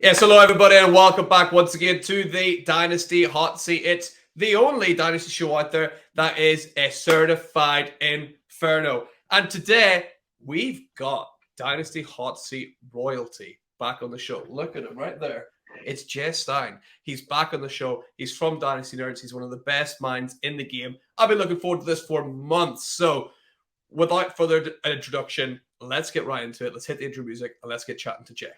Yes, hello everybody, and welcome back once again to the Dynasty Hot Seat. It's the only Dynasty show out there that is a certified inferno. And today we've got Dynasty Hot Seat royalty back on the show. Look at him right there. It's Jay Stein. He's back on the show. He's from Dynasty Nerds. He's one of the best minds in the game. I've been looking forward to this for months. So without further introduction, let's get right into it. Let's hit the intro music and let's get chatting to Jay.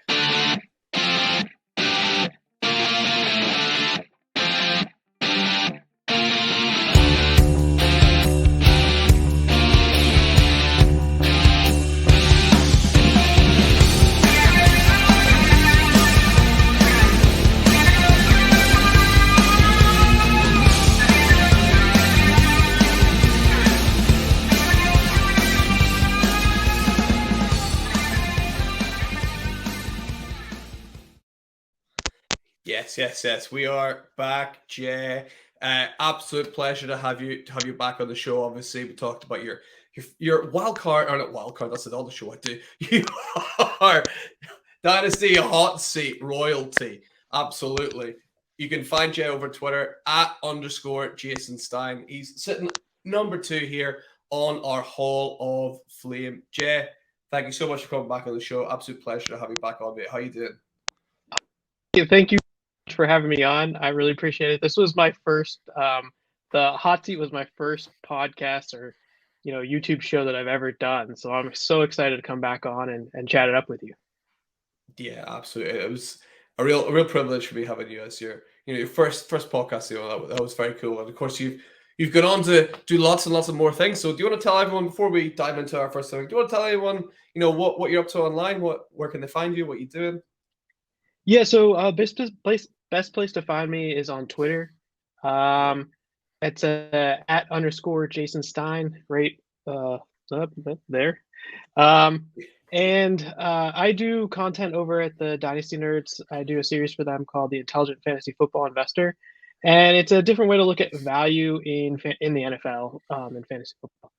Yes. We are back, Jay. Absolute pleasure to have you back on the show. Obviously, we talked about your wild card, or not wild card. That's all the show I do. You are Dynasty Hot Seat royalty. Absolutely. You can find Jay over Twitter @ Jason Stein. He's sitting number 2 here on our Hall of Flame. Jay, thank you so much for coming back on the show. Absolute pleasure to have you back on, mate. How you doing? Thank you for having me on. I really appreciate it. This was my first, the Hot Seat was my first podcast or, YouTube show that I've ever done. So I'm so excited to come back on and chat it up with you. Yeah, absolutely. It was a real privilege for me having you as your first podcast. That was very cool. And of course, you've gone on to do lots and lots of more things. So do you want to tell everyone before we dive into our first thing? Do you want to tell everyone, what you're up to online? Where can they find you? What you're doing? Yeah, so best place to find me is on Twitter. It's @ Jason Stein, right up there. And I do content over at the Dynasty Nerds. I do a series for them called the Intelligent Fantasy Football Investor, and it's a different way to look at value in the NFL in fantasy football.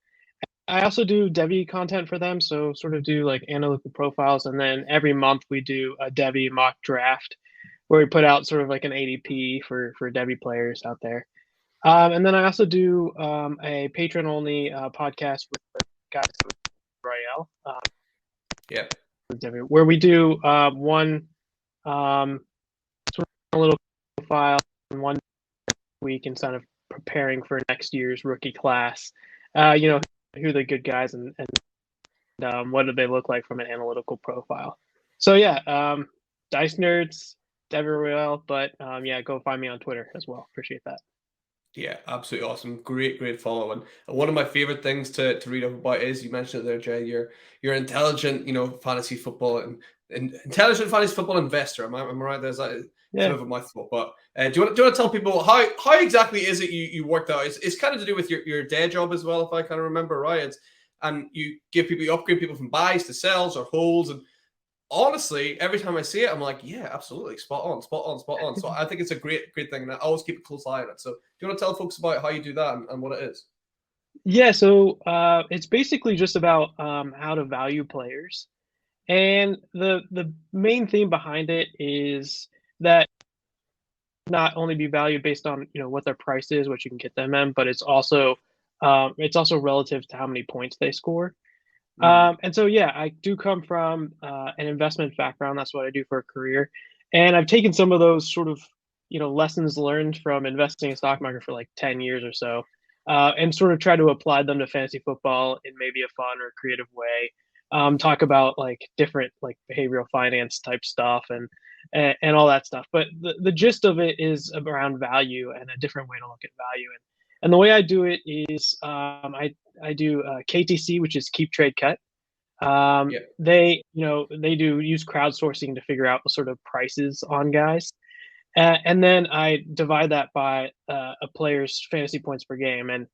I also do Devy content for them, so sort of do like analytical profiles, and then every month we do a Devy mock draft where we put out sort of like an ADP for Devy players out there. And then I also do a patron-only podcast with the guys with Royale. Where we do one sort of a little profile in 1 week instead of preparing for next year's rookie class. Who are the good guys and what do they look like from an analytical profile. So yeah, Dice Nerds, Devy Royale, but go find me on Twitter as well. Appreciate that. Yeah, absolutely awesome. Great follow. And one of my favorite things to read up about is, you mentioned it there, Jay, you're intelligent, fantasy football and intelligent fantasy football investor. Am I right? There's that. Yeah. It's over my thought. But do you want to tell people how exactly is it you worked out? It's kind of to do with your day job as well, if I kind of remember right. And you upgrade people from buys to sells or holds. And honestly, every time I see it, I'm like, yeah, absolutely, spot on. So I think it's a great thing, and I always keep a close eye on it. So do you want to tell folks about how you do that and what it is? Yeah, so it's basically just about how to value players, and the main theme behind it is that not only be valued based on what their price is, what you can get them in, but it's also relative to how many points they score. And so, yeah, I do come from an investment background. That's what I do for a career. And I've taken some of those sort of, lessons learned from investing in stock market for like 10 years or so, and sort of try to apply them to fantasy football in maybe a fun or creative way. Talk about like different like behavioral finance type stuff and all that stuff. But the gist of it is around value and a different way to look at value. And the way I do it is I do KTC, which is Keep Trade Cut. They do use crowdsourcing to figure out sort of prices on guys. And then I divide that by a player's fantasy points per game. And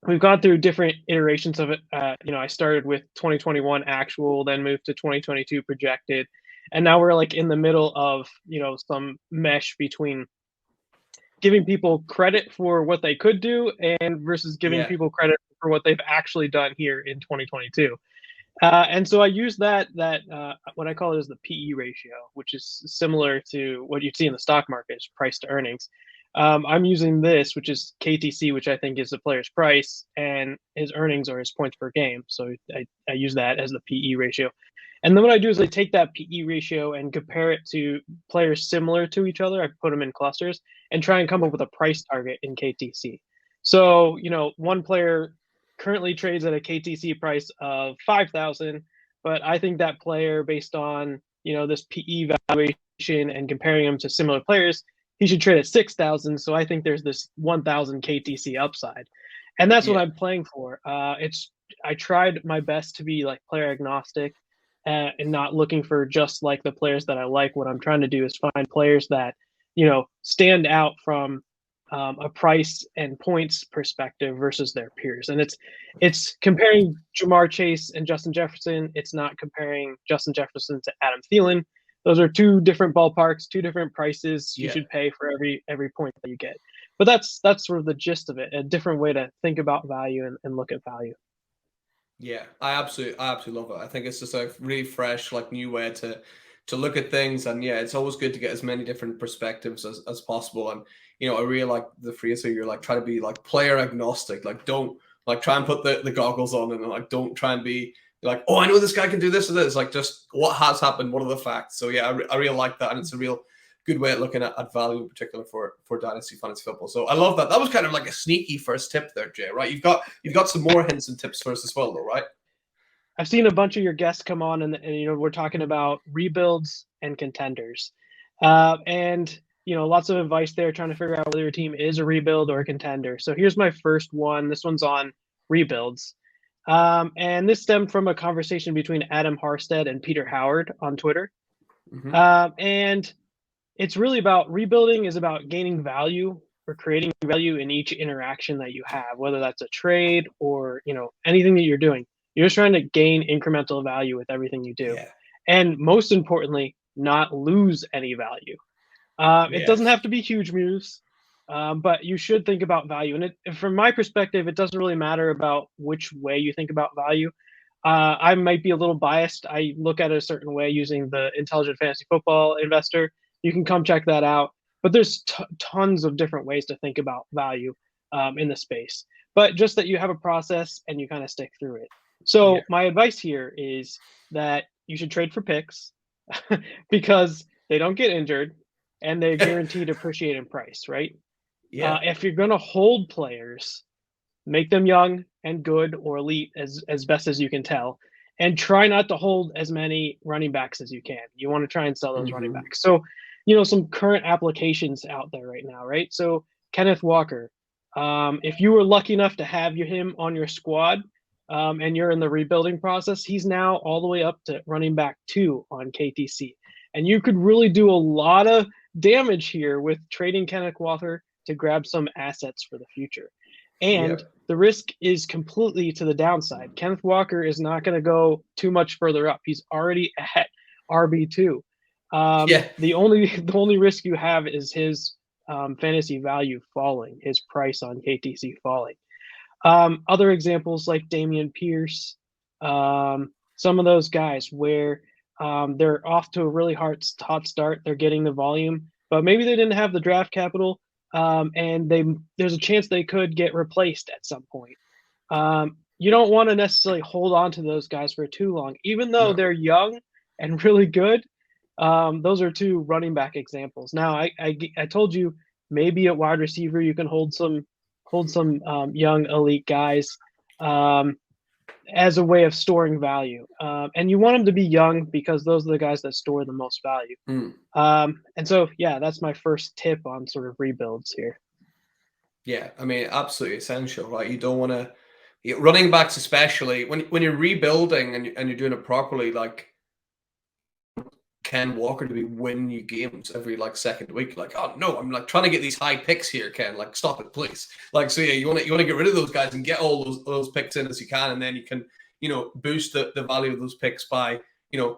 we've gone through different iterations of it. I started with 2021 actual, then moved to 2022 projected. And now we're like in the middle of, some mesh between giving people credit for what they could do and versus giving people credit for what they've actually done here in 2022. And so I use that what I call it is the PE ratio, which is similar to what you'd see in the stock market, is price to earnings. I'm using this, which is KTC, which I think is the player's price, and his earnings are his points per game. So I use that as the PE ratio. And then what I do is I take that PE ratio and compare it to players similar to each other. I put them in clusters and try and come Yeah. up with a price target in KTC. So, one player currently trades at a KTC price of 5,000, but I think that player, based on, this PE valuation and comparing him to similar players, he should trade at 6,000. So I think there's this 1,000 KTC upside. And that's what Yeah. I'm playing for. I tried my best to be like player agnostic, and not looking for just like the players that I like. What I'm trying to do is find players that, stand out from a price and points perspective versus their peers. And it's comparing Jamar Chase and Justin Jefferson. It's not comparing Justin Jefferson to Adam Thielen. Those are two different ballparks, two different prices you Yeah. should pay for every point that you get. But that's sort of the gist of it. A different way to think about value and look at value. Yeah, I absolutely love it. I think it's just a really fresh, like new way to look at things, and yeah, it's always good to get as many different perspectives as possible. And I really like the phrase here. You're like try to be like player agnostic. Like don't like try and put the goggles on and like don't try and be like, oh, I know this guy can do this or this. Like just what has happened, what are the facts? So yeah, I really like that, and it's a real good way of looking at value in particular for Dynasty Fantasy Football. So I love that. That was kind of like a sneaky first tip there, Jay. Right? You've got some more hints and tips for us as well, though, right? I've seen a bunch of your guests come on, and we're talking about rebuilds and contenders, and lots of advice there, trying to figure out whether your team is a rebuild or a contender. So here's my first one. This one's on rebuilds, and this stemmed from a conversation between Adam Harstead and Peter Howard on Twitter, Hmm. and it's really about rebuilding is about gaining value or creating value in each interaction that you have, whether that's a trade or anything that you're doing. You're just trying to gain incremental value with everything you do, Yeah. and most importantly, not lose any value. It doesn't Yes. have to be huge moves, but you should think about value. And from my perspective, it doesn't really matter about which way you think about value. I might be a little biased. I look at it a certain way using the Intelligent Fantasy Football Investor. You can come check that out. But there's tons of different ways to think about value in the space. But just that you have a process and you kind of stick through it. Yeah. So my advice here is that you should trade for picks because they don't get injured and they're guaranteed to appreciate in price, right? Yeah. If you're going to hold players, make them young and good or elite as best as you can tell, and try not to hold as many running backs as you can. You want to try and sell those running Hmm. backs. So, some current applications out there right now, right? So Kenneth Walker, if you were lucky enough to have him on your squad, and you're in the rebuilding process, he's now all the way up to running back 2 on KTC. And you could really do a lot of damage here with trading Kenneth Walker to grab some assets for the future. Yeah. And the risk is completely to the downside. Kenneth Walker is not going to go too much further up. He's already at RB2. Yeah. The only risk you have is his fantasy value falling, his price on KTC falling. Other examples like Damian Pierce, some of those guys where they're off to a really hot start. They're getting the volume, but maybe they didn't have the draft capital, and there's a chance they could get replaced at some point. You don't want to necessarily hold on to those guys for too long, even though No. they're young and really good. Those are two running back examples. Now, I told you maybe at wide receiver you can hold some young elite guys, um, as a way of storing value. And you want them to be young because those are the guys that store the most value. Mm. And so, yeah, that's my first tip on sort of rebuilds here. Yeah. I mean, absolutely essential, right? You don't want to running backs, especially when you're rebuilding and you're doing it properly, like Ken Walker to be winning you games every like second week. Like, oh no, I'm like trying to get these high picks here, Ken. Like, stop it, please. Like, so yeah, you want to get rid of those guys and get all those picks in as you can, and then you can boost the value of those picks by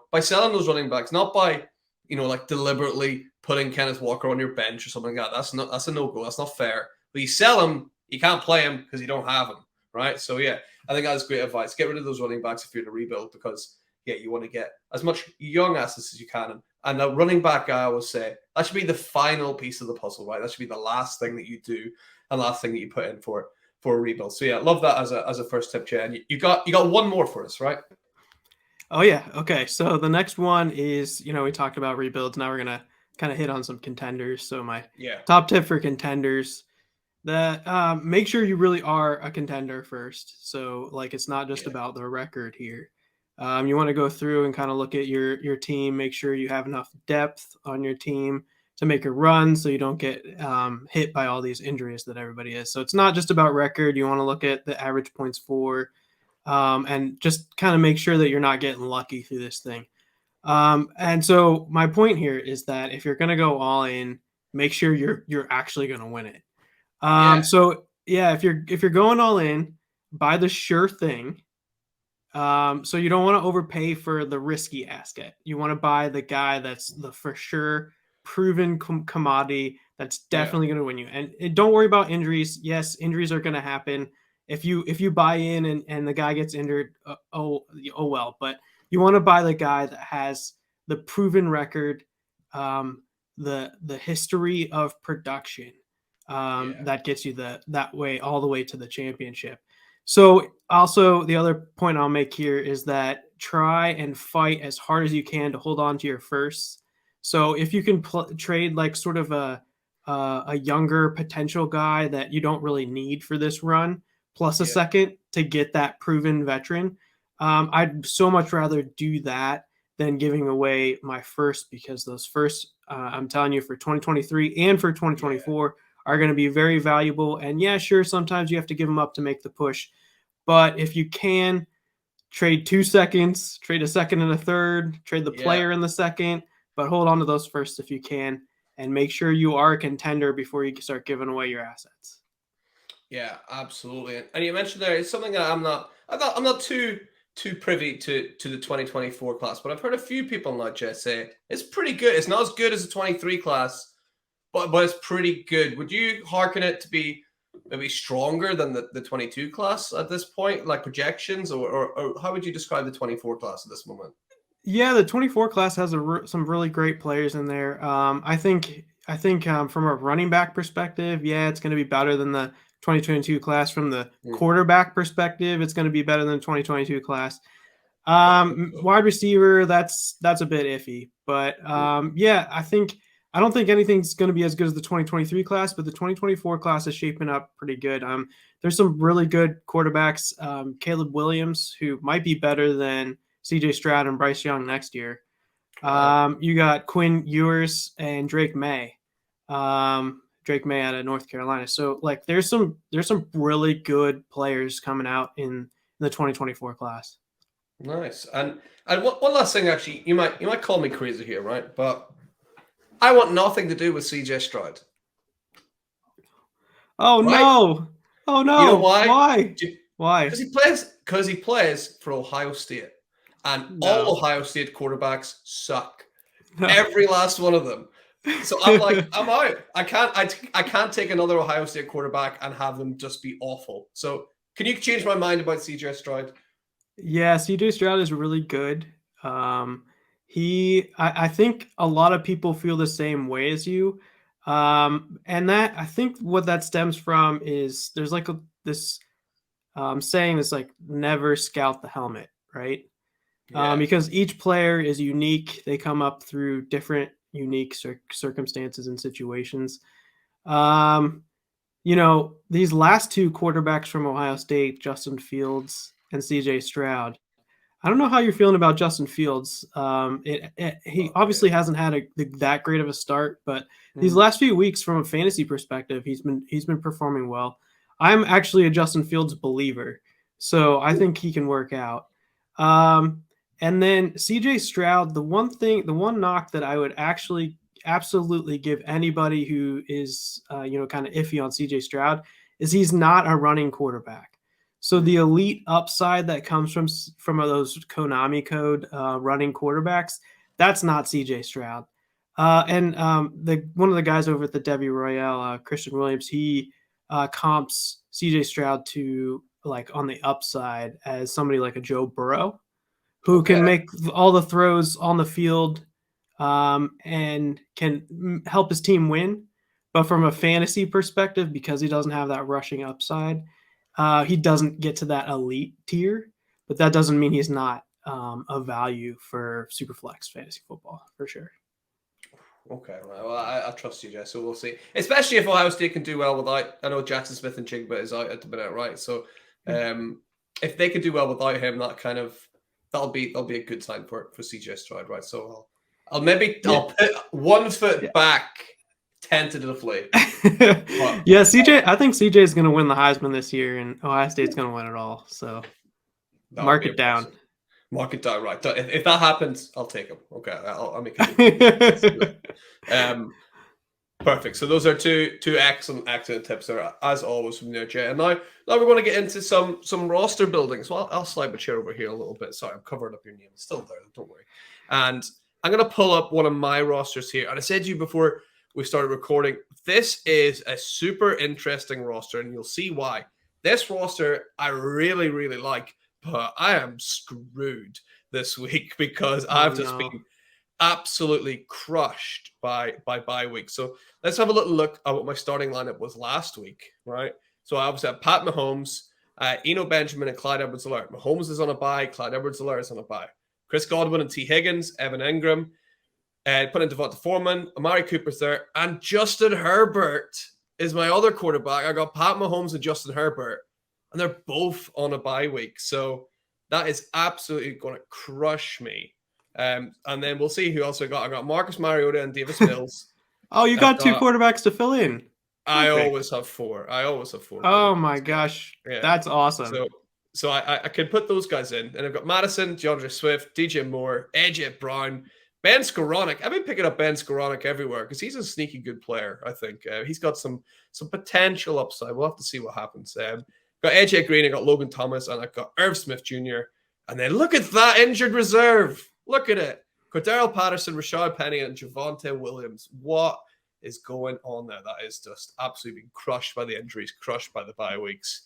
by selling those running backs, not by like deliberately putting Kenneth Walker on your bench or something like that. That's a no go. That's not fair. But you sell him, you can't play him because you don't have him, right? So yeah, I think that's great advice. Get rid of those running backs if you're in a rebuild, because yeah, you want to get as much young assets as you can. And a running back, I always say, that should be the final piece of the puzzle, right? That should be the last thing that you do and last thing that you put in for a rebuild. So yeah, love that as a first tip, Jay. And you got one more for us, right? Oh yeah. Okay. So the next one is, we talked about rebuilds. Now we're gonna kind of hit on some contenders. So my Yeah, top tip for contenders, that make sure you really are a contender first. So like it's not just yeah, about the record here. You want to go through and kind of look at your team, make sure you have enough depth on your team to make a run, so you don't get hit by all these injuries that everybody is. So it's not just about record. You want to look at the average points for, and just kind of make sure that you're not getting lucky through this thing. And so my point here is that if you're going to go all in, make sure you're actually going to win it. yeah, So yeah, if you're going all in, buy the sure thing. So you don't want to overpay for the risky asset. You want to buy the guy that's the for sure proven commodity that's yeah, definitely going to win you. And don't worry about injuries. Yes, injuries are going to happen. If you buy in and the guy gets injured, oh well. But you want to buy the guy that has the proven record, the history of production, yeah, that gets you that way all the way to the championship. So also the other point I'll make here is that try and fight as hard as you can to hold on to your firsts. So if you can trade like sort of a younger potential guy that you don't really need for this run, plus a yeah, second to get that proven veteran, I'd so much rather do that than giving away my first, because those first, I'm telling you, for 2023 and for yeah, 2024 are going to be very valuable. And yeah, sure, sometimes you have to give them up to make the push. But if you can, trade 2 seconds, trade a second and a third, trade the yeah. player in the second, but hold on to those first if you can, and make sure you are a contender before you start giving away your assets. Yeah, absolutely. And you mentioned there, it's something that I'm not too privy to the 2024 class, but I've heard a few people now just say it's pretty good. It's not as good as the 23 class, but it's pretty good. Would you hearken it to be maybe stronger than the 22 class at this point, like projections, or how would you describe the 24 class at this moment? Yeah, the 24 class has some really great players in there. I think from a running back perspective, yeah, it's going to be better than the 2022 class. From the Hmm, quarterback perspective, it's going to be better than the 2022 class. I would hope so. Wide receiver, that's a bit iffy, but Hmm, yeah, I don't think anything's going to be as good as the 2023 class, but the 2024 class is shaping up pretty good. There's some really good quarterbacks. Caleb Williams, who might be better than C.J. Stroud and Bryce Young next year. wow. You got Quinn Ewers and Drake May. Drake May out of North Carolina. So like, there's some really good players coming out in the 2024 class. Nice. And one last thing, actually, you might call me crazy here, right? But I want nothing to do with CJ Stroud, Oh right? no! Oh You know no! why? Why? Because Why? he plays for Ohio State, and all No. Ohio State quarterbacks suck. No. Every last one of them. So I'm like, I'm out. I can't take another Ohio State quarterback and have them just be awful. So can you change my mind about CJ Stroud? Yeah, CJ Stroud is really good. Um, I think a lot of people feel the same way as you. And that I think what that stems from is there's like this saying that's like never scout the helmet, right? Yeah, Because each player is unique. They come up through different unique circumstances and situations. Um, these last two quarterbacks from Ohio State, Justin Fields and CJ Stroud. I don't know how you're feeling about Justin Fields. He not great. obviously hasn't had that great of a start, but these Hmm. last few weeks, from a fantasy perspective, he's been performing well. I'm actually a Justin Fields believer, so I think he can work out. Um, and then CJ Stroud, the one knock that I would actually absolutely give anybody who is kind of iffy on CJ Stroud is he's not a running quarterback. So the Hmm. elite upside that comes from those Konami code running quarterbacks, that's not CJ Stroud. And the one of the guys over at the Debbie Royale, Christian Williams, he comps CJ Stroud to like on the upside as somebody like a Joe Burrow, who can make all the throws on the field and can help his team win. But from a fantasy perspective, because he doesn't have that rushing upside, he doesn't get to that elite tier. But that doesn't mean he's not of value for Superflex fantasy football for sure. Okay, well, I trust you, Jess. So we'll see. Especially if Ohio State can do well without. I know Jackson Smith and Jigba is out at the minute, right? So, if they can do well without him, that'll be a good sign for CJ Stroud, right? So I'll put 1 foot back tentatively. Yeah, CJ. I think CJ is going to win the Heisman this year, and Ohio State's going to win it all. So mark it down. Mark it down, right? If that happens, I'll take him. Okay, I'll make it. Perfect. So those are two excellent tips there, as always from there, Jay. And now we're going to get into some roster building. So I'll slide my chair over here a little bit. Sorry, I'm covering up your name. It's still there. Don't worry. And I'm going to pull up one of my rosters here. And I said to you before we started recording, this is a super interesting roster, and you'll see why. This roster I really, really like, but I am screwed this week because I've just been absolutely crushed by bye week. So let's have a little look at what my starting lineup was last week, right? So I obviously have Pat Mahomes, Eno Benjamin, and Clyde Edwards-Helaire. Mahomes is on a bye. Clyde Edwards-Helaire is on a bye. Chris Godwin and T. Higgins, Evan Ingram, put in Devonta Foreman, Amari Cooper's there, and Justin Herbert is my other quarterback. I got Pat Mahomes and Justin Herbert, and they're both on a bye week. So that is absolutely going to crush me. And then we'll see who else I got. I got Marcus Mariota and Davis Mills. Oh, you got 2 quarterbacks to fill in. I always have 4. Oh my gosh. Yeah. That's awesome. So I can put those guys in. And I've got Madison, DeAndre Swift, DJ Moore, AJ Brown, Ben Skoranek. I've been picking up Ben Skoranek everywhere because he's a sneaky good player, I think. He's got some potential upside. We'll have to see what happens. Got AJ Green, I got Logan Thomas, and I've got Irv Smith Jr. And then look at that injured reserve. Look at it. Cordero Patterson, Rashad Penny, and Javonte Williams. What is going on there? That is just absolutely being crushed by the injuries, crushed by the bye weeks.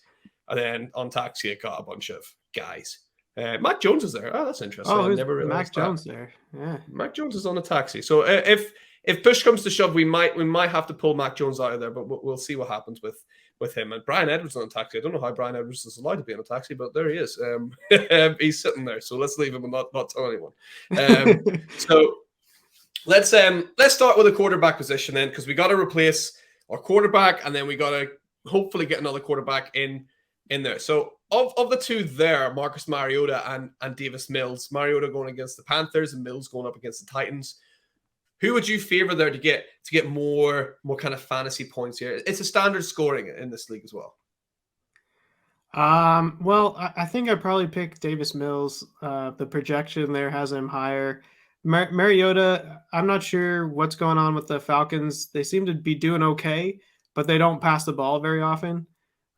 And then on taxi, I got a bunch of guys. Mac Jones is there. Oh, that's interesting. Oh, I never realized Mac Jones there. Yeah. Mac Jones is on a taxi. So if push comes to shove, we might have to pull Mac Jones out of there, but we'll see what happens with him. And Brian Edwards on a taxi. I don't know how Brian Edwards is allowed to be on a taxi, but there he is. He's sitting there, so let's leave him and not tell anyone. So let's start with the quarterback position then, because we got to replace our quarterback, and then we got to hopefully get another quarterback in there. So of the two there, Marcus Mariota and Davis Mills. Mariota going against the Panthers and Mills going up against the Titans. Who would you favor there to get more kind of fantasy points here? It's a standard scoring in this league as well. Well, I think I'd probably pick Davis Mills. The projection there has him higher. Mariota, I'm not sure what's going on with the Falcons. They seem to be doing okay, but they don't pass the ball very often.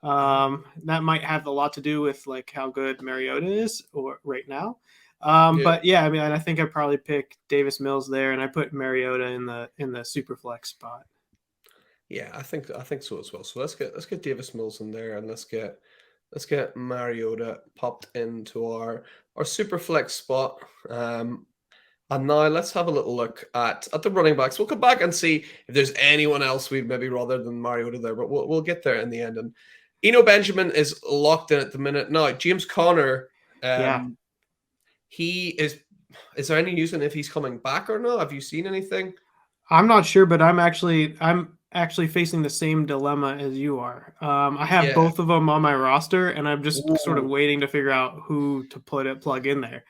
That might have a lot to do with like how good Mariota is right now. But yeah, I mean, I think I'd probably pick Davis Mills there, and I put Mariota in the super flex spot. Yeah, I think so as well. So let's get Davis Mills in there, and let's get Mariota popped into our super flex spot. And now let's have a little look at the running backs. We'll come back and see if there's anyone else we'd maybe rather than Mariota there, but we'll get there in the end. And Eno Benjamin is locked in at the minute. Now, James Conner, he is there any news on if he's coming back or not? Have you seen anything? I'm not sure, but I'm actually facing the same dilemma as you are. I have both of them on my roster, and I'm just sort of waiting to figure out who to plug in there.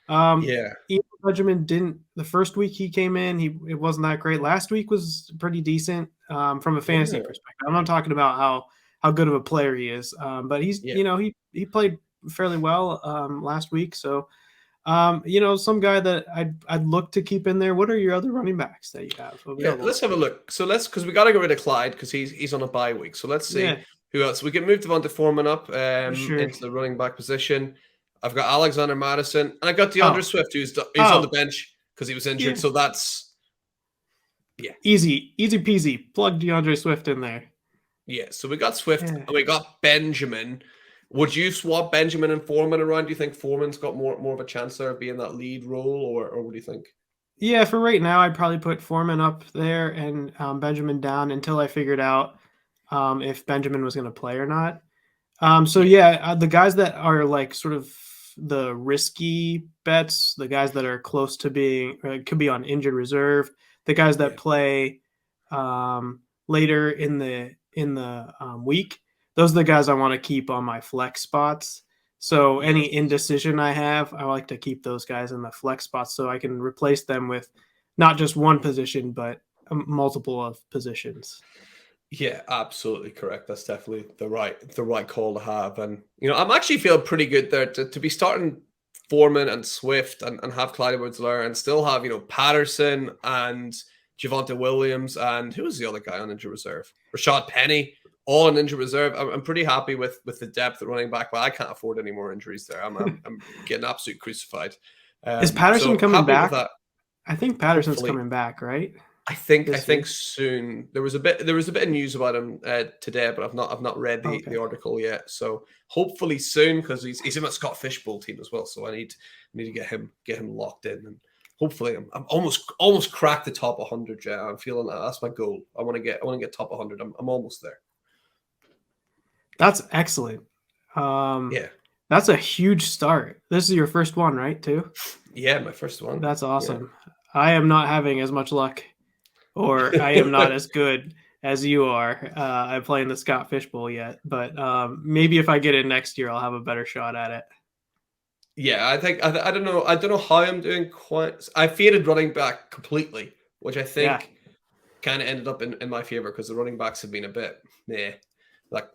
Eno Benjamin didn't the first week he came in. It wasn't that great. Last week was pretty decent from a fantasy perspective. I'm not talking about how good of a player he is, but he's he played fairly well last week. So some guy that I'd look to keep in there. What are your other running backs that you have available? Yeah, let's have a look. So because we got to get rid of Clyde because he's on a bye week. So let's see who else we can move Devonta Foreman up into the running back position. I've got Alexander Madison, and I got DeAndre Swift, who's on the bench because he was injured. Yeah. So that's easy peasy. Plug DeAndre Swift in there. Yeah, so we got Swift, and we got Benjamin. Would you swap Benjamin and Foreman around? Do you think Foreman's got more of a chance there of being that lead role, or what do you think? Yeah, for right now, I'd probably put Foreman up there and Benjamin down until I figured out if Benjamin was going to play or not. So Yeah, yeah, the guys that are like sort of the risky bets, the guys that are close to being could be on injured reserve, the guys that yeah, play later in the week, those are the guys I want to keep on my flex spots. So any yes. indecision I have, I like to keep those guys in the flex spots so I can replace them with not just one position but multiple of positions. Yeah, absolutely correct. That's definitely the right call to have. And I'm actually feeling pretty good there to be starting Foreman and Swift and have Clyde Edwards-Helaire and still have, Patterson and Javonte Williams and who was the other guy on injured reserve? Rashad Penny, all on injured reserve. I'm pretty happy with the depth at running back, but I can't afford any more injuries there. I'm getting absolutely crucified. Is Patterson So coming happy with back? that. I think Patterson's Hopefully. coming back, right? I This year. think soon. There was a bit of news about him today, but I've not read the Okay. article yet. So hopefully soon, because he's in my Scott Fishbowl team as well. So I need to get him locked in, and hopefully I'm almost cracked the top 100. Yeah, I'm feeling that's my goal. I want to get top 100. I'm almost there. That's excellent. Um, Yeah, that's a huge start. This is your first one, right? Too. yeah, my first one. That's Yeah. awesome. I am not having as much luck, or I am not as good as you are. I'm playing the Scott Fishbowl yet, but maybe if I get it next year, I'll have a better shot at it. Yeah, I think I don't know. I don't know how I'm doing. Quite. I faded running back completely, which I Yeah. think kind of ended up in my favor because the running backs have been a bit like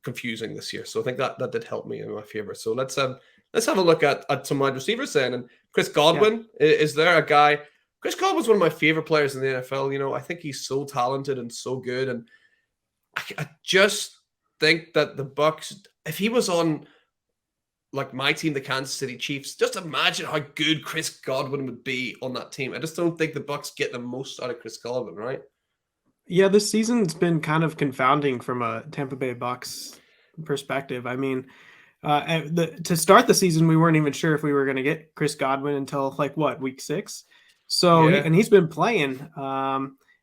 confusing this year. So I think that did help me in my favor. So let's have a look at some wide receivers then. And Chris Yeah. Godwin, is there a guy? Chris Godwin's one of my favorite players in the NFL. I think he's so talented and so good, and I just think that the Bucks, if he was on like my team, the Kansas City Chiefs, just imagine how good Chris Godwin would be on that team. I just don't think the Bucks get the most out of Chris Godwin, right? Yeah, this season's been kind of confounding from a Tampa Bay Bucks perspective. I mean, to start the season, we weren't even sure if we were going to get Chris Godwin until like what, week 6. So Yeah, and he's been playing.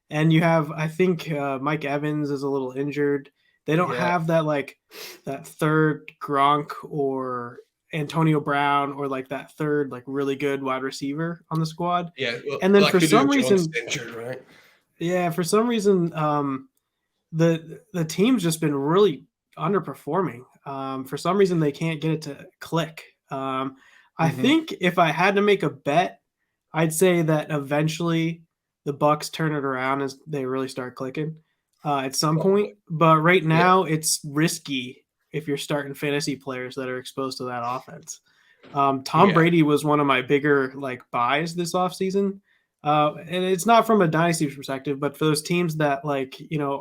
And you have, I think, Mike Evans is a little injured. They don't yeah, have that third Gronk or Antonio Brown or like that third like really good wide receiver on the squad. yeah. Well, And then like for Julio some Jones reason, is injured, right? yeah, for some reason, the team's just been really underperforming. For some reason, they can't get it to click. I Hmm. think if I had to make a bet, I'd say that eventually the Bucks turn it around as they really start clicking at some point. Probably. But right Yeah, now, it's risky if you're starting fantasy players that are exposed to that offense. Tom yeah, Brady was one of my bigger like buys this offseason. And it's not from a dynasty perspective, but for those teams that like,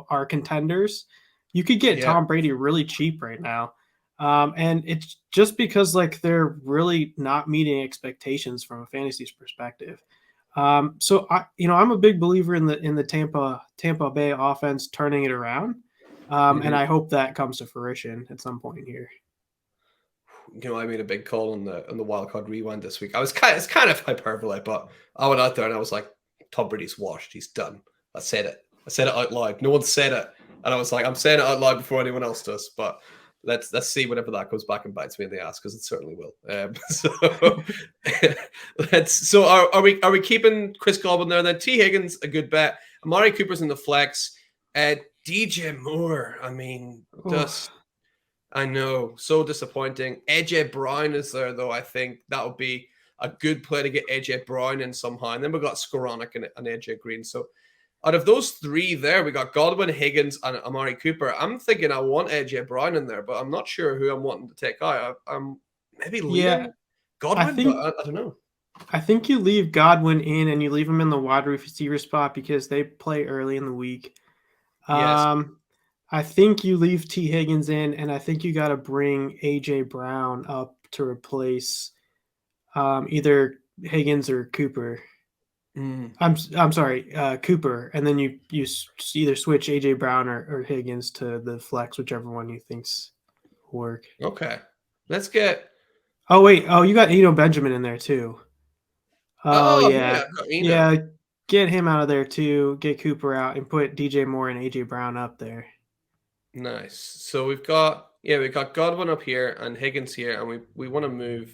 are contenders, you could get yeah. Tom Brady really cheap right now. And it's just because like they're really not meeting expectations from a fantasy perspective. So I'm a big believer in the Tampa Bay offense turning it around. And Hmm. I hope that comes to fruition at some point here. I made a big call on the wild card rewind this week. It's kind of hyperbole, but I went out there and I was like, Tom Brady's washed. He's done. I said it. I said it out loud. No one said it, and I was like, I'm saying it out loud before anyone else does. But let's see whenever that comes back and bites me in the ass because it certainly will. So are we keeping Chris Godwin there? Then T Higgins a good bet. Amari Cooper's in the flex. DJ Moore. I mean, Oof. just I know, so disappointing. AJ Brown is there though. I think that would be a good play to get AJ Brown in somehow. And then we got Skoranek and AJ Green. So out of those three there, we got Godwin, Higgins, and Amari Cooper. I'm thinking I want AJ Brown in there, but I'm not sure who I'm wanting to take out. I'm maybe Yeah, leaning I Godwin, but think I don't know. I think you leave Godwin in and you leave him in the wide receiver spot because they play early in the week. Yes. Um, I think you leave T Higgins in, and I think you got to bring AJ Brown up to replace either Higgins or Cooper. Mm. I'm sorry, Cooper, and then you either switch AJ Brown or Higgins to the flex, whichever one you think's. work. Okay. Let's get. Oh wait, oh you got Eno Benjamin in there too. Oh Oh yeah, yeah, I've got Eno. yeah. Get him out of there too. Get Cooper out and put DJ Moore and AJ Brown up there. Nice. So we've got Godwin up here and Higgins here, and we want to move.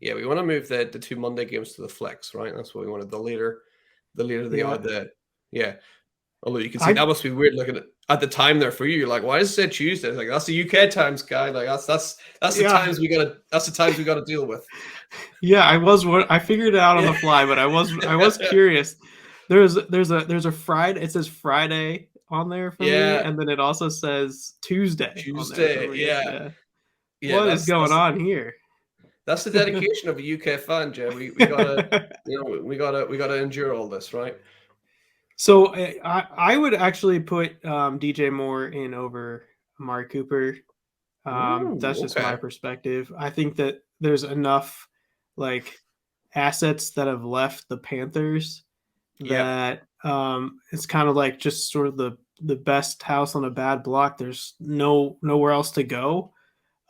Yeah, we want to move the two Monday games to the flex, right? That's what we wanted. The later they are, Yeah, the yeah. Although you can see I that must be weird looking at the time there for you. You're like, why does it say Tuesday? It's like that's the UK times, guy. Like that's the yeah. times we gotta deal with. Yeah, I figured it out on the fly, but I was curious. There's a Friday. It says Friday on there for me, Yeah, and then it also says Tuesday on there for Tuesday. me. Yeah, Yeah. yeah. What is going on here? That's the dedication of a UK fan, Jay. We gotta we gotta endure all this, right? So I would actually put DJ Moore in over Amari Cooper. Ooh, That's just my okay. perspective. I think that there's enough like assets that have left the Panthers Yep. that it's kind of like just sort of the best house on a bad block. There's nowhere else to go.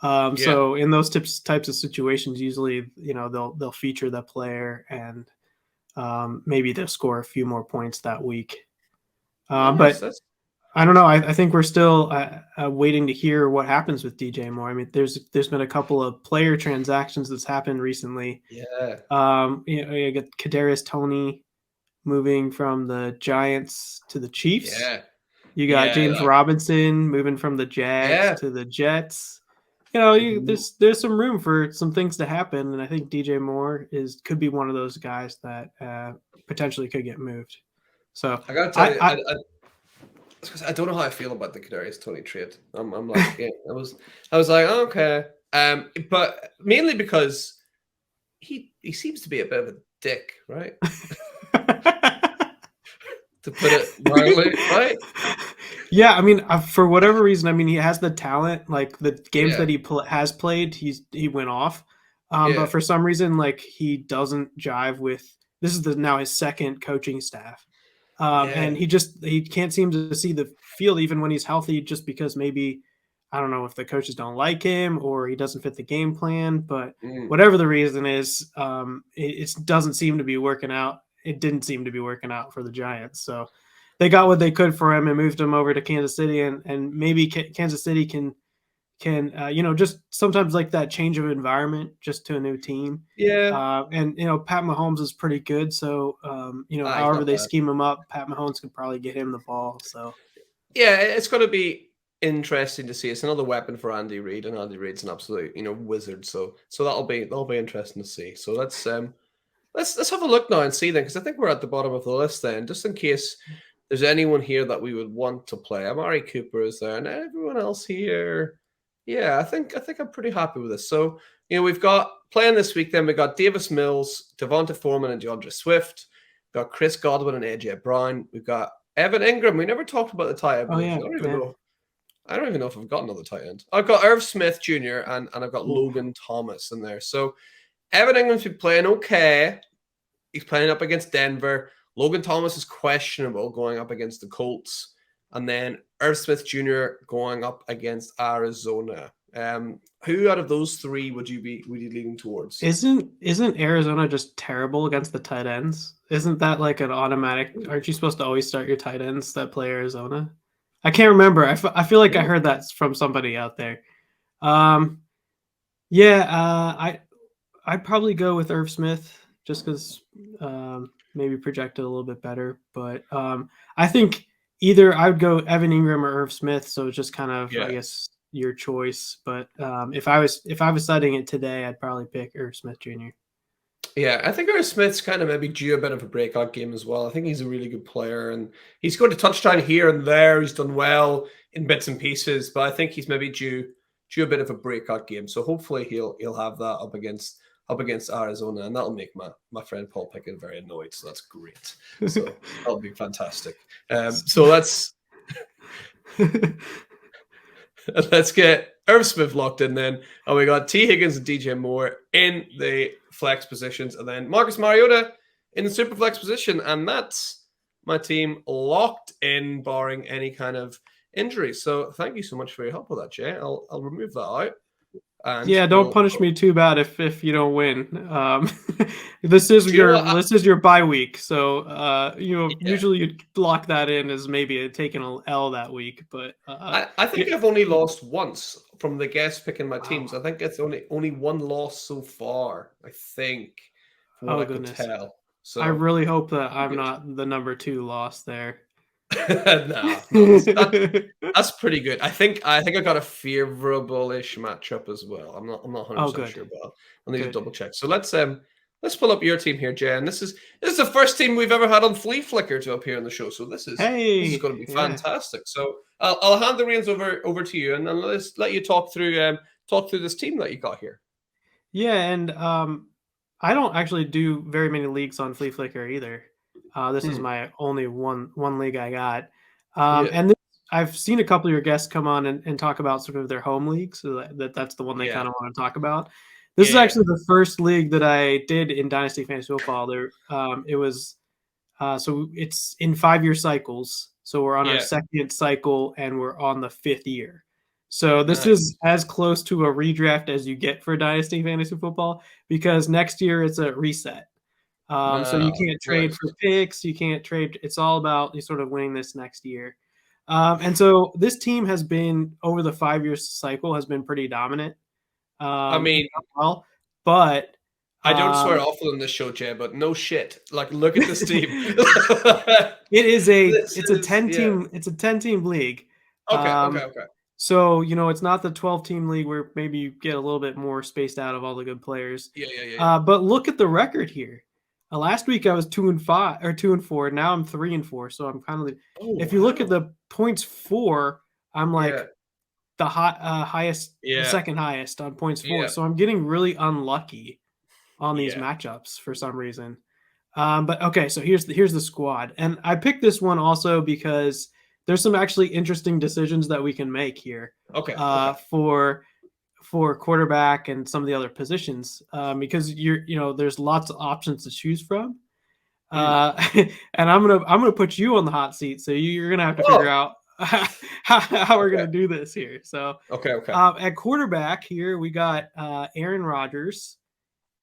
Yeah. So in those types of situations, usually they'll feature the player and maybe they'll score a few more points that week. Nice. But That's I don't know. I think we're still waiting to hear what happens with DJ Moore. I mean, there's been a couple of player transactions that's happened recently. yeah. You got Kadarius Toney moving from the Giants to the Chiefs. Yeah. You got Yeah. James Robinson moving from the Jags Yeah. to the Jets. You know, Mhm. there's some room for some things to happen, and I think DJ Moore could be one of those guys that potentially could get moved. So I gotta tell you, I I don't know how I feel about the Kadarius Toney trade. I'm like, yeah, I was like, oh, okay. But mainly because he seems to be a bit of a dick, right? To put it mildly, right? Yeah, I mean, for whatever reason, I mean, he has the talent. Like the games Yeah. that has played, he went off. But Yeah. for some reason, like he doesn't jive with. This is now his second coaching staff, Yeah. and he can't seem to see the field even when he's healthy. Just because maybe I don't know if the coaches don't like him or he doesn't fit the game plan. But Mm. whatever the reason is, it doesn't seem to be working out. It didn't seem to be working out for the Giants. So they got what they could for him and moved him over to Kansas City, and maybe Kansas City can just sometimes like that change of environment just to a new team. Yeah. And Pat Mahomes is pretty good, so He's however not they bad. scheme him up, Pat Mahomes could probably get him the ball. So Yeah, it's going to be interesting to see. It's another weapon for Andy Reid, and Andy Reid's an absolute, wizard. So that'll be interesting to see. So let's have a look now and see then, because I think we're at the bottom of the list then, just in case there's anyone here that we would want to play. Amari Cooper is there, and everyone else here. Yeah, I think I'm pretty happy with this. So we've got playing this week. Then we got Davis Mills, Devonta Foreman, and DeAndre Swift. We've got Chris Godwin and AJ Brown. We've got Evan Ingram. We never talked about the tight end oh position. yeah, I don't even yeah. know. I don't even know if I've got another tight end. I've got Irv Smith Jr. and I've got Ooh. Logan Thomas in there. So Evan Ingram's been playing okay. He's playing up against Denver. Logan Thomas is questionable going up against the Colts. And then Irv Smith Jr. going up against Arizona. Who out of those three would you leaning towards? Isn't Arizona just terrible against the tight ends? Isn't that like an automatic? Aren't you supposed to always start your tight ends that play Arizona? I can't remember. I feel like I heard that from somebody out there. I'd probably go with Irv Smith just because maybe projected a little bit better. But I think either I would go Evan Ingram or Irv Smith. So it's just kind of I guess your choice. But if I was studying it today, I'd probably pick Irv Smith Jr. Yeah, I think Irv Smith's kind of maybe due a bit of a breakout game as well. I think he's a really good player, and he's got a touchdown here and there. He's done well in bits and pieces, but I think he's maybe due a bit of a breakout game. So hopefully he'll have that up against Arizona, and that'll make my friend Paul Pickett very annoyed. So that's great. So that'll be fantastic. So let's get Irv Smith locked in then. And we got T. Higgins and DJ Moore in the flex positions. And then Marcus Mariota in the super flex position. And that's my team locked in, barring any kind of injuries. So thank you so much for your help with that, Jay. I'll remove that out. And Yeah, don't punish me too bad if you don't win. This is Do you know what? this is your bye week, so Yeah. usually you lock that in as maybe taking an L that week, but I think I've only lost once from the guests picking my teams. Wow. I think it's only one loss so far, I think, from what Oh I could goodness. tell. I So really hope that I'm good. not the number 2 loss there. No, that's pretty good. I think I got a favorable-ish matchup as well. I'm not Oh, 100% good, sure, but I'll need to good. double check. So let's pull up your team here, Jen. This is the first team we've ever had on Flea Flicker to appear on the show. So this is Hey, going to be yeah, fantastic. So I'll hand the reins over to you, and then let's let you talk through this team that you got here. yeah, and I don't actually do very many leagues on Flea Flicker either. This is my only one league I got, Yeah, and this, I've seen a couple of your guests come on and talk about sort of their home league, so that's the one they yeah, kind of want to talk about. This is yeah. actually the first league that I did in Dynasty Fantasy Football. It was so it's in 5-year cycles. So we're on our Yeah. second cycle and we're on the 5th year. So this Nice. is as close to a redraft as you get for Dynasty Fantasy Football because next year it's a reset. So you can't trade Nice. for picks. You can't trade. It's all about you sort of winning this next year. And so this team has been over the 5-year cycle has been pretty dominant. I mean, Well, but I don't swear awful in this show, Jay, but no shit. Like, look at this team. it's a 10 yeah. team it's a 10-team league. Okay. So, it's not the 12-team league where maybe you get a little bit more spaced out of all the good players. Yeah. But look at the record here. Last week I was 2-5 or 2-4. Now I'm 3-4. So I'm kind of if you look at the points for, I'm like the highest, the second highest on points for. Yeah. So I'm getting really unlucky on these matchups for some reason. But okay, so here's the squad, and I picked this one also because there's some actually interesting decisions that we can make here. Okay. For quarterback and some of the other positions, because there's lots of options to choose from. And I'm gonna put you on the hot seat, so you're gonna have to figure out how we're gonna do this here. So okay. At quarterback here we got Aaron Rodgers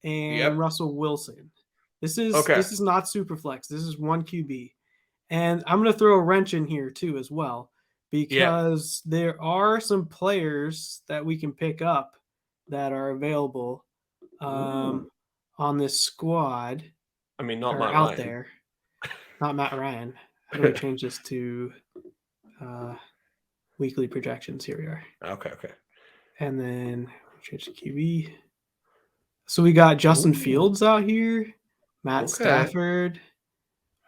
and Russell Wilson. This is not super flex. This is one QB. And I'm going to throw a wrench in here too as well because there are some players that we can pick up that are available on this squad. I mean, not Matt out Ryan. there. Not Matt Ryan. How do we change this to weekly projections? Here we are. Okay. And then change to QB. So we got Justin Fields out here, Matt Stafford.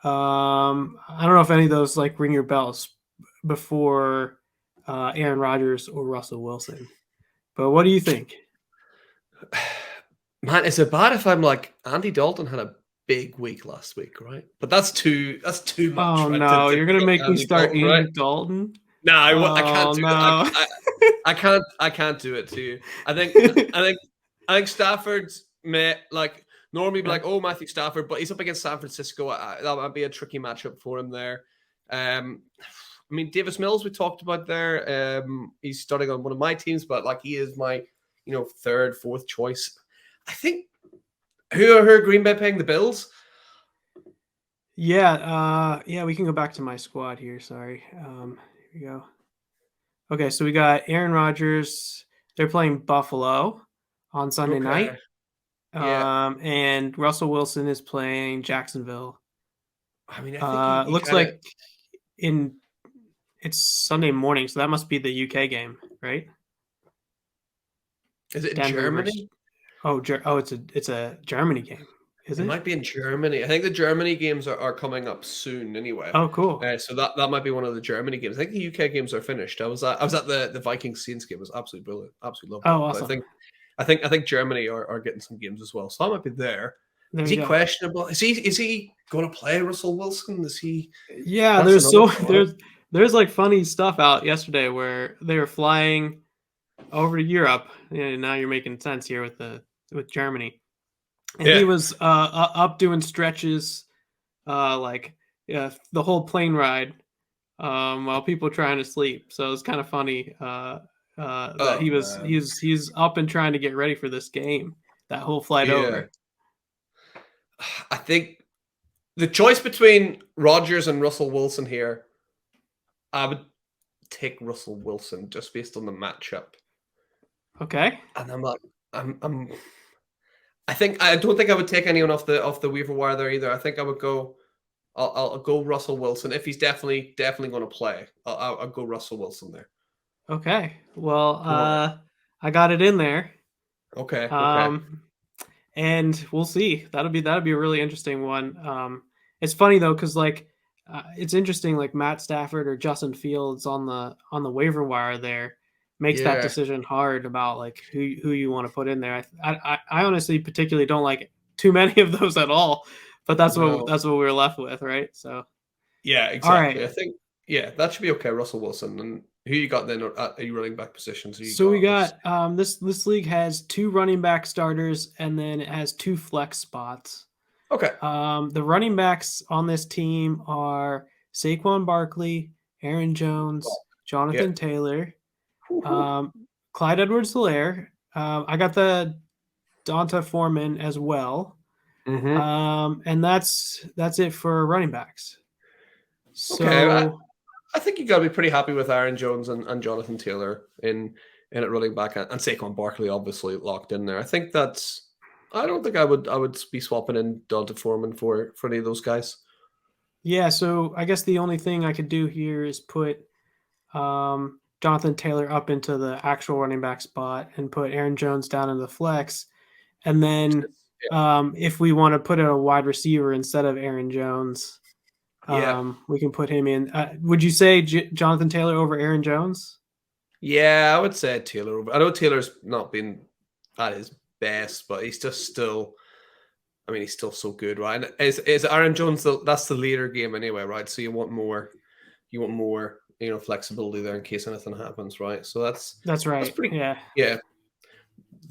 I don't know if any of those like ring your bells before Aaron Rodgers or Russell Wilson. But what do you think? Man, is it bad if I'm like Andy Dalton had a big week last week, right? But that's too much. Oh right? no, you're gonna make me start Dalton, Andy right? Dalton? No, I can't do it. I can't do it to you. I think Stafford's like normally be like, oh, Matthew Stafford, but he's up against San Francisco. That might be a tricky matchup for him there. I mean, Davis Mills we talked about there. He's starting on one of my teams, but like he is my third, fourth choice. I think who are Green Bay paying the Bills? Yeah, we can go back to my squad here. Sorry. Here we go. Okay, so we got Aaron Rodgers. They're playing Buffalo on Sunday night. And Russell Wilson is playing Jacksonville. I mean, I think it looks like it's Sunday morning, so that must be the UK game, right? Is it in Germany? It's a Germany game. Is it? It might be in Germany. I think the Germany games are coming up soon anyway. Oh, cool. So that might be one of the Germany games. I think the UK games are finished. I was at the Vikings Saints game. It was absolutely brilliant. Absolutely loved it. Oh, awesome. I think Germany are getting some games as well. So I might be there. Is he questionable? Is he going to play Russell Wilson? Is he? Yeah, there's like funny stuff out yesterday where they were flying over to Europe. Now you're making sense here with Germany. And he was up doing stretches, the whole plane ride while people are trying to sleep. So it's kind of funny that Oh man, he's up and trying to get ready for this game. That whole flight yeah. over. I think the choice between Rodgers and Russell Wilson here, I would take Russell Wilson just based on the matchup. Okay. And I'm like, I'm I don't think I would take anyone off the waiver wire there either. I think I would go. I'll go Russell Wilson if he's definitely going to play. I'll go Russell Wilson there. Okay. Well, What? I got it in there. Okay. Okay. Um, and we'll see. That'll be a really interesting one. It's funny though, because like it's interesting. Like Matt Stafford or Justin Fields on the waiver wire there makes that Yeah. decision hard about like who you want to put in there. I honestly particularly don't like too many of those at all, but No. that's what we were left with, right? So Yeah. all Exactly. right. I think. Yeah, that should be okay. Russell Wilson and who you got then at your running back positions? Who you So we got? got this league has 2 running back starters and then it has 2 flex spots. Okay. The running backs on this team are Saquon Barkley, Aaron Jones, Yeah. Jonathan Taylor, Woo-hoo. Clyde Edwards-Helaire. I got the Donta Foreman as well. Mm-hmm. And that's it for running backs. Okay. So I think you got to be pretty happy with Aaron Jones and Jonathan Taylor in at running back and Saquon Barkley obviously locked in there. I think that's. I don't think I would be swapping in Donta Foreman for any of those guys. yeah, so I guess the only thing I could do here is put Jonathan Taylor up into the actual running back spot and put Aaron Jones down in the flex. And then if we want to put in a wide receiver instead of Aaron Jones, Yeah. we can put him in. Would you say Jonathan Taylor over Aaron Jones? Yeah, I would say Taylor. I know Taylor's not been at his best, but he's just still. I mean, he's still so good, right? And is Aaron Jones that's the later game anyway, right? So you want more, flexibility there in case anything happens, right? So That's that's right. pretty. Yeah. Yeah,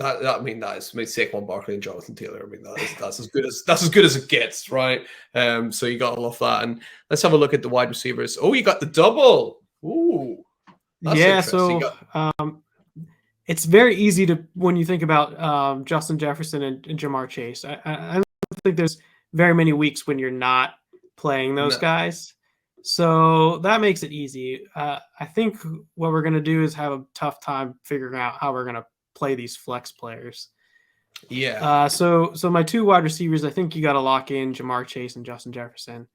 I mean Saquon Barkley and Jonathan Taylor. I mean that's as good as it gets, right? So you got to love that. And let's have a look at the wide receivers. Oh, you got the double. Ooh, that's Yeah. interesting. So it's very easy to when you think about Justin Jefferson and Jamar Chase. I don't think there's very many weeks when you're not playing those No, guys. So that makes it easy. I think what we're going to do is have a tough time figuring out how we're going to play these flex players. yeah, So my 2 wide receivers, I think you got to lock in Jamar Chase and Justin Jefferson.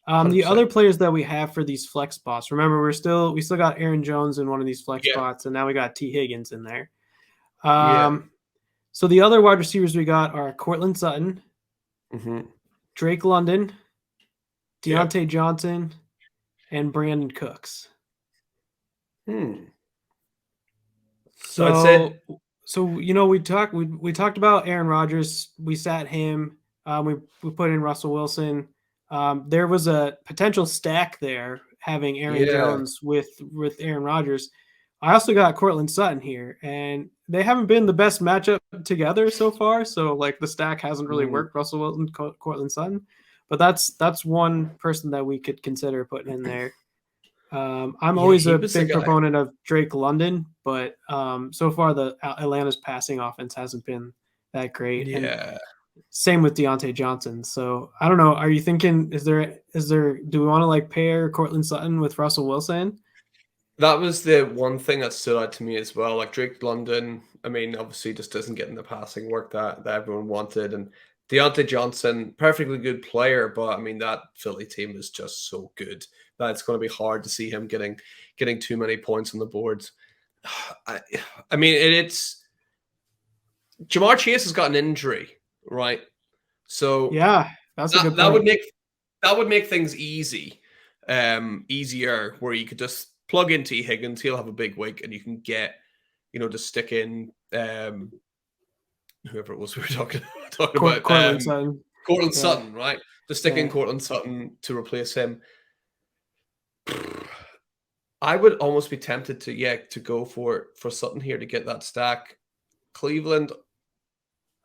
The 100%. other players that we have for these flex spots, remember we still got Aaron Jones in one of these flex Yeah, spots, and now we got T Higgins in there. yeah. So the other wide receivers we got are Cortland Sutton, Mm-hmm. Drake London, Yeah. Deontay Johnson, and Brandon Cooks. Hmm. So I'd So, say, we talked about Aaron Rodgers. We sat him. We put in Russell Wilson. There was a potential stack there having Aaron yeah. Jones with Aaron Rodgers. I also got Cortland Sutton here, and they haven't been the best matchup together so far. So like the stack hasn't really Mm. worked. Russell Wilson, Cortland Sutton, but that's one person that we could consider putting in there. I'm Yeah, always he a was the big guy. proponent of Drake London, but so far the Atlanta's passing offense hasn't been that great, and Yeah. same with Deontay Johnson. So I don't know. Are you thinking? Is there? Do we want to like pair Cortland Sutton with Russell Wilson? That was the one thing that stood out to me as well. Like Drake London, I mean, obviously just doesn't get in the passing work that everyone wanted. And Deontay Johnson, perfectly good player, but I mean that Philly team is just so good that it's going to be hard to see him getting too many points on the board. I, I mean, it's Jamar Chase has got an injury, right? So Yeah, that's a good that would point. make things easier where you could just plug in T Higgins, he'll have a big week, and you can get, just stick in whoever it was we were talking about, Cortland Sutton. Cortland Yeah. Sutton, right? Just stick in Yeah. Cortland Sutton to replace him. I would almost be tempted to go for Sutton here to get that stack. Cleveland,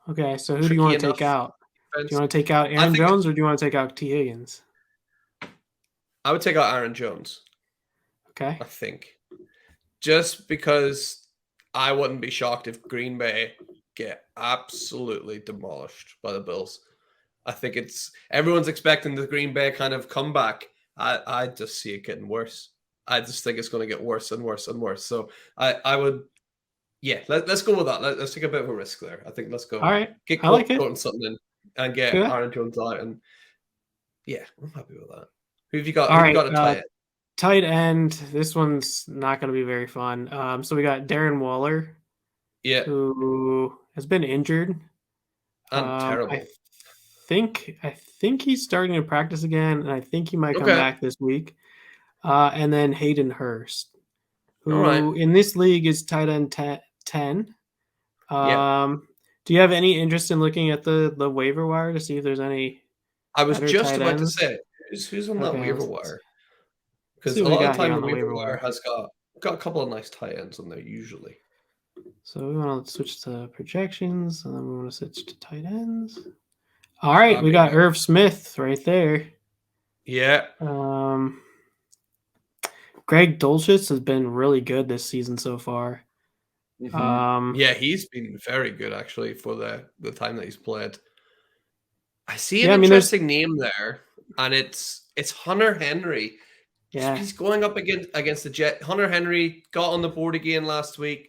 Okay, so who do you tricky want to enough take out? Do defense. you want to take out I Aaron think Jones or do you want to take out T Higgins? I would take out Aaron Jones. Okay. I think. Just because I wouldn't be shocked if Green Bay get absolutely demolished by the Bills. I think everyone's expecting the Green Bay kind of comeback. I just see it getting worse. I just think it's going to get worse and worse and worse. So I would, yeah, let's go with that. Let's take a bit of a risk there. I think let's go All right. get I like it. something in and get Good. Aaron Jones out. And yeah, I'm happy with that. Who have you got? All Who have you right. got to tie it? Tight end. This one's not going to be very fun. So we got Darren Waller, Yeah, who has been injured. and terrible. I think he's starting to practice again, and I think he might come Okay. back this week. And then Hayden Hurst, All right. who in this league is tight end 10. Yeah. Do you have any interest in looking at the waiver wire to see if there's any I was better just tight about to ends? say who's on that Okay, waiver let's wire? see Because what a we lot of got the here time on the the waiver waiver wire wire. has got a couple of nice tight ends on there usually. So we want to switch to projections, and then we want to switch to tight ends. All right, we got Irv Smith right there. Yeah. Greg Dulcich has been really good this season so far. Mm-hmm. Yeah, he's been very good actually for the time that he's played. I see an interesting name there, and it's Hunter Henry. Yeah, he's going up against the Jet. Hunter Henry got on the board again last week.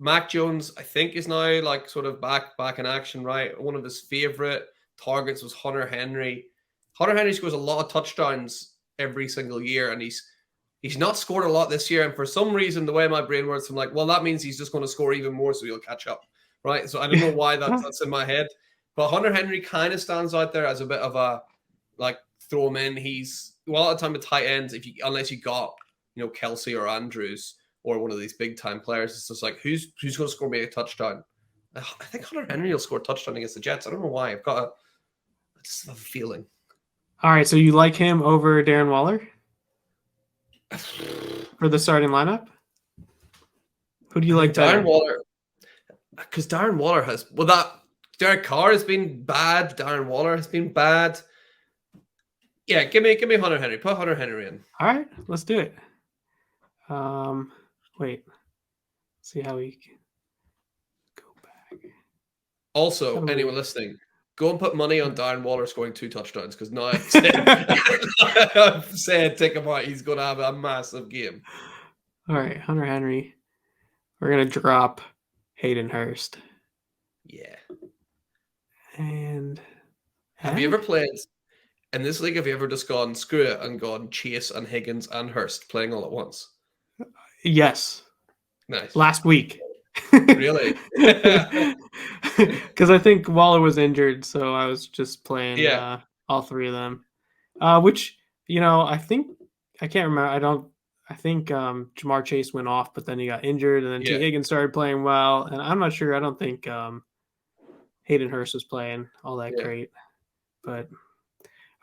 Mac Jones, I think, is now like sort of back in action, right? One of his favorite targets was Hunter Henry. Hunter Henry scores a lot of touchdowns every single year, and he's not scored a lot this year. And for some reason, the way my brain works, I'm like, well, that means he's just going to score even more, so he'll catch up, right? So I don't know why that's in my head, but Hunter Henry kind of stands out there as a bit of a like throw him in. He's a lot of time with tight ends, unless you got Kelsey or Andrews or one of these big time players, it's just like who's going to score me a touchdown? I think Hunter Henry will score a touchdown against the Jets. I don't know why. I just have a feeling. All right, so you like him over Darren Waller for the starting lineup? Who do you like better? Darren Waller, because Darren Waller has Derek Carr has been bad. Darren Waller has been bad. Yeah, give me Hunter Henry. Put Hunter Henry in. All right, let's do it. Wait. See how we go back. Also, anyone listening, go and put money on Darren Waller scoring 2 touchdowns because now I've said take him out. He's going to have a massive game. All right, Hunter Henry. We're going to drop Hayden Hurst. Yeah. And have you ever played in this league? Have you ever just gone screw it and gone Chase and Higgins and Hurst playing all at once? Yes. Nice. Last week. Really? Because I think Waller was injured, so I was just playing all 3 of them. Which, I think I can't remember. I think Jamar Chase went off, but then he got injured, and then T. Higgins started playing well. And I'm not sure. I don't think Hayden Hurst was playing all that great. But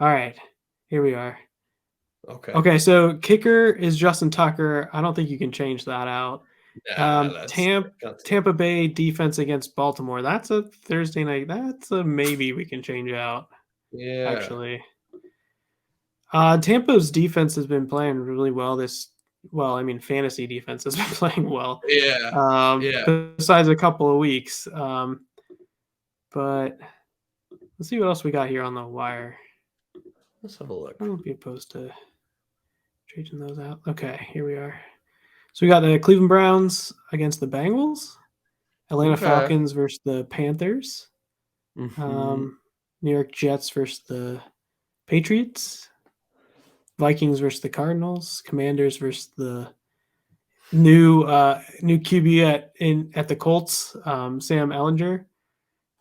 all right, here we are. Okay, so kicker is Justin Tucker. I don't think you can change that out. Tampa Bay defense against Baltimore. That's a Thursday night. That's a maybe we can change out. Yeah. Actually. Tampa's defense has been playing really well fantasy defense has been playing well. Yeah. Besides a couple of weeks. But let's see what else we got here on the wire. Let's have a look. I won't be opposed to changing those out. Okay, here we are. So we got the Cleveland Browns against the Bengals, Atlanta Falcons versus the Panthers, New York Jets versus the Patriots, Vikings versus the Cardinals, Commanders versus the new QB at the Colts, Sam Ellinger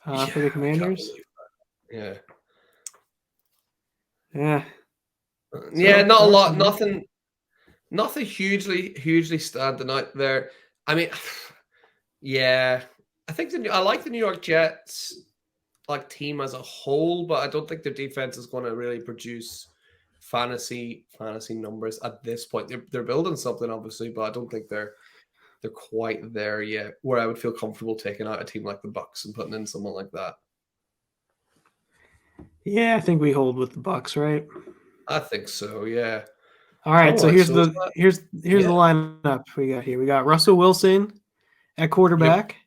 for the Commanders. Yeah. Not a lot. Nothing hugely standing out there. I mean, yeah, I think I like the New York Jets like team as a whole, but I don't think their defense is going to really produce fantasy numbers at this point. They're building something obviously, but I don't think they're quite there yet where I would feel comfortable taking out a team like the Bucks and putting in someone like that. Yeah, I think we hold with the Bucks, right? I think so, yeah. All right, All so right, here's so the here's the lineup we got here. We got Russell Wilson at quarterback,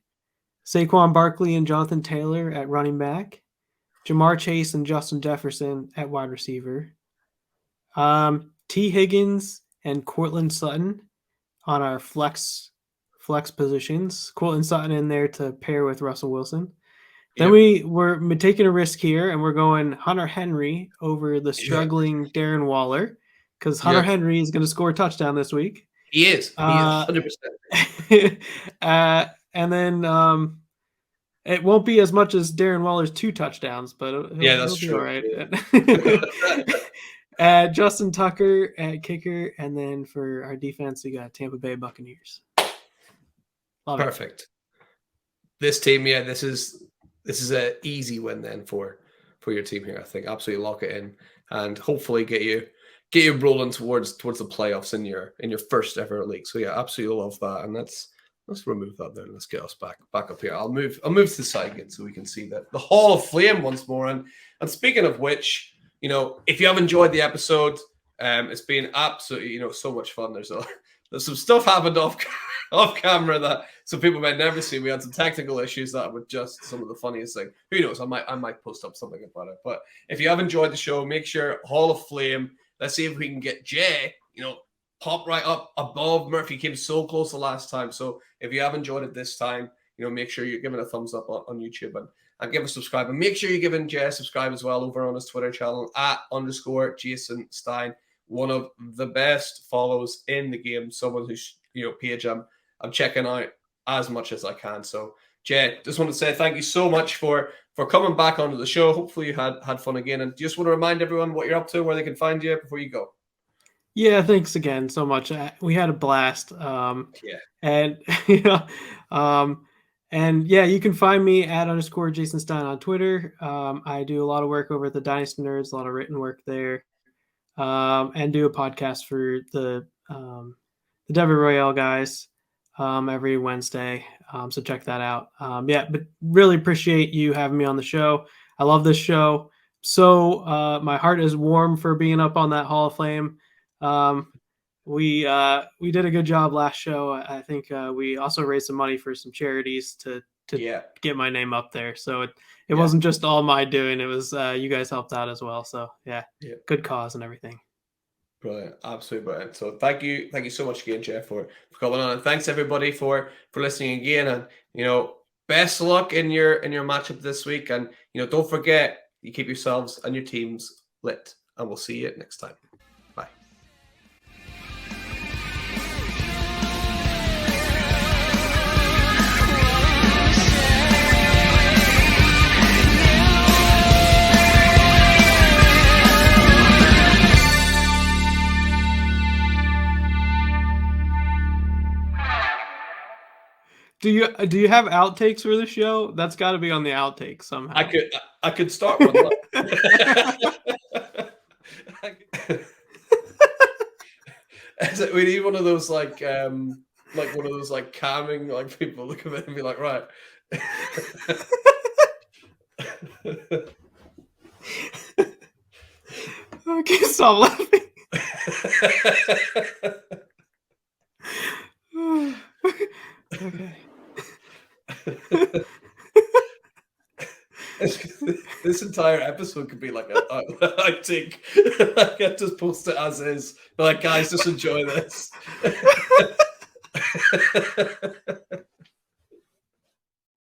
Saquon Barkley and Jonathan Taylor at running back, Jamar Chase and Justin Jefferson at wide receiver, T. Higgins and Cortland Sutton on our flex positions. Cortland Sutton in there to pair with Russell Wilson. Then we're taking a risk here, and we're going Hunter Henry over the struggling Darren Waller, because Hunter Henry is going to score a touchdown this week. He is. He is 100%. And then it won't be as much as Darren Waller's 2 touchdowns, but that's he'll be true. all right. Justin Tucker at kicker, and then for our defense, we got Tampa Bay Buccaneers. Love Perfect. It. This team, this is an easy win then for your team here. I think absolutely lock it in and hopefully get you rolling towards the playoffs in your first ever league. So absolutely love that. And let's remove that there. Let's get us back up here. I'll move to the side again so we can see that the Hall of Flame once more. And speaking of which, if you have enjoyed the episode, it's been absolutely so much fun. There's some stuff happened off camera that some people might never see. We had some technical issues that were just some of the funniest things. Who knows? I might post up something about it. But if you have enjoyed the show, make sure Hall of Flame. Let's see if we can get Jay, pop right up above Murphy. Came so close the last time. So if you have enjoyed it this time, make sure you're giving a thumbs up on YouTube and give a subscribe. And make sure you're giving Jay a subscribe as well over on his Twitter channel @_Jason Stein. One of the best follows in the game. Someone who's page I'm checking out as much as I can. So Jay, just want to say thank you so much for coming back onto the show. Hopefully you had fun again. And just want to remind everyone what you're up to, where they can find you before you go. Yeah, thanks again so much. We had a blast. And you can find me @_Jason Stein on Twitter. I do a lot of work over at the Dynasty Nerds, a lot of written work there. And do a podcast for the Devil Royale guys every Wednesday. So check that out. But really appreciate you having me on the show. I love this show. So my heart is warm for being up on that Hall of Fame. We did a good job last show. I think we also raised some money for some charities to get my name up there. So it wasn't just all my doing. It was you guys helped out as well. So good cause and everything. Brilliant, absolutely brilliant. So thank you so much again, Jeff, for coming on, and thanks everybody for listening again. And best of luck in your matchup this week. And don't forget, you keep yourselves and your teams lit. And we'll see you next time. Bye. Do you have outtakes for the show? That's got to be on the outtakes somehow. I could start one. We need one of those like one of those like calming, like people look at it and be like, right. I can't stop laughing. Okay. This entire episode could be like I think I just post it as is. But like, guys, just enjoy this.